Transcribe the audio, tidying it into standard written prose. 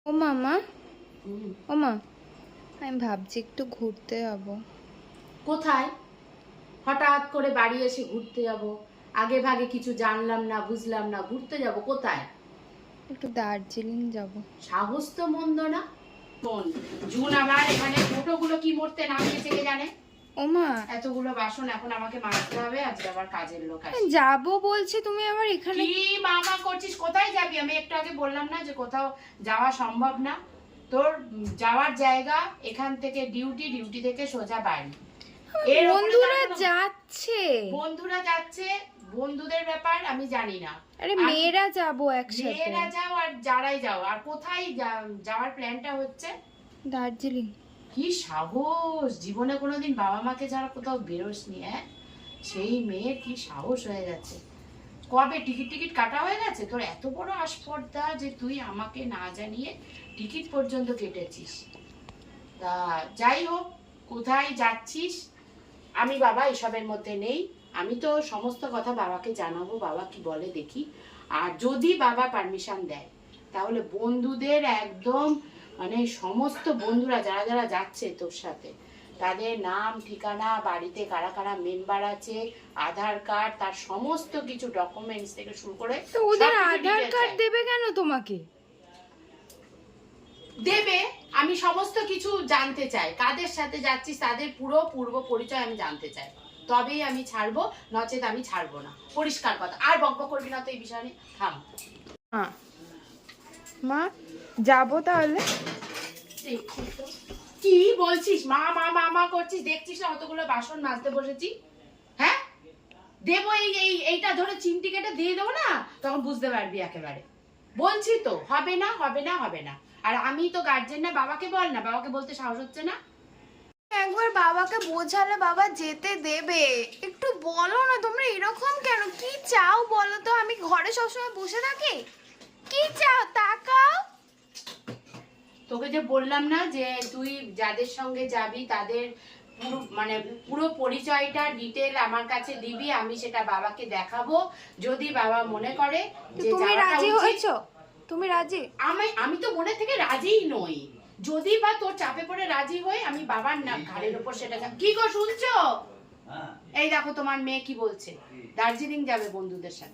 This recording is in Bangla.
ও মামা, ও মা, আমি ভাবছি একটু ঘুরতে যাব। কোথায়? হঠাৎ করে বাড়ি এসে ঘুরতে যাব? আগে ভাগে কিছু জানলাম না, বুঝলাম না, ঘুরতে যাব কোথায়? একটু দার্জিলিং যাব। সাহস তো মন্দ না। শোন, জুন আবার এখানে ছোটগুলো কি মরতে নামিয়েছে কে জানে। ও মা, এতগুলো বাসন এখন আমাকে মাজতে হবে, আজকে আবার কাজের লোক আসবে। যাবো বলছি, তুমি আবার এখানে কি মামা করছিস? কোথায় যাবি? আমি একটু আগে বললাম না যে কোথাও যাওয়া সম্ভব না। তোর যাওয়ার জায়গা এখান থেকে ডিউটি, ডিউটি থেকে সোজা বাড়ি। এর বন্ধুরা যাচ্ছে। বন্ধুরা যাচ্ছে, বন্ধুদের ব্যাপার আমি জানি না। আরে মেয়েরা যাবো একসাথে। মেয়েরা যাও আর যারাই যাও, আর কোথায় যাওয়ার প্ল্যানটা হচ্ছে? দার্জিলিং। কি সাহস! জীবনে কোনোদিন বাবা মাকে ছাড়া কোথাও বেরোসনি? সেই মেয়ের কি সাহস হয়ে গেছে! কবে টিকিট টিকিট কাটা হয়ে গেছে? তোর এত বড় আস্পর্ধা যে তুই আমাকে না জানিয়ে টিকিট পর্যন্ত কেটেছিস। তা যাই হোক, কোথায় যাচ্ছিস? আমি বাবা এসবের মধ্যে নেই। আমি তো সমস্ত কথা বাবাকে জানাবো, বাবা কি বলে দেখি। আর যদি বাবা পারমিশন দেয় তাহলে বন্ধুদের একদম মানে সমস্ত বন্ধুরা যারা যারা যাচ্ছে তোর সাথে, তাদের নাম ঠিকানা, বাড়িতে কারা কারা মেম্বার আছে, আধার কার্ড, তার সমস্ত কিছু ডকুমেন্টস থেকে শুরু করে তো ওদের আধার কার্ড দেবে কেন তোমাকে? দেবে। আমি সমস্ত কিছু জানতে চাই, কাদের সাথে যাচ্ছিস তাদের পুরো পূর্ব পরিচয় আমি জানতে চাই, তবেই আমি ছাড়বো, নচেত আমি ছাড়বো না। পরিষ্কার কথা। আর বকবক করবি না তো এই বিষয় নিয়ে, থাম। মা, যাবো তাহলে। কি বলছিস? মা মা মা মা করছিস? দেখছিস না অতগুলো বাসন মাজতে বসেছি? হ্যাঁ, দেবো এইটা ধরে চিমটি কেটে দিয়ে দেবো না, তখন বুঝতে পারবি একেবারে। বলছি তো হবে না, হবে না, হবে না। আর আমি তো গার্জেন না, বাবাকে বল না, বাবাকে বলতে সাহস হচ্ছে না। একবার বাবাকে বোঝালে বাবা যেতে দেবে। একটু বলো না, তোমরা এরকম কেন? কি চাও বলো তো? আমি ঘরে সবসময় বসে থাকি? কি চাও তাকাও। তোকে যে বললাম না যে তুই যাদের সঙ্গে যাবি তাদের পুরো মানে পুরো পরিচয়টা ডিটেল আমার কাছে দিবি, আমি সেটা বাবাকে দেখাবো। যদি বাবা মনে করে যে তুমি যাওয়াটা রাজি উচিত। হয়েছো? তুমি রাজি? আমি তো মনে থেকে রাজিই নই। যদি বা তোর চাপে পড়ে রাজি হই, আমি বাবার না ঘাড়ের উপর সেটা কি গো শুনছো? এই দেখো তোমার মেয়ে কি বলছে, দার্জিলিং যাবে বন্ধুদের সাথে।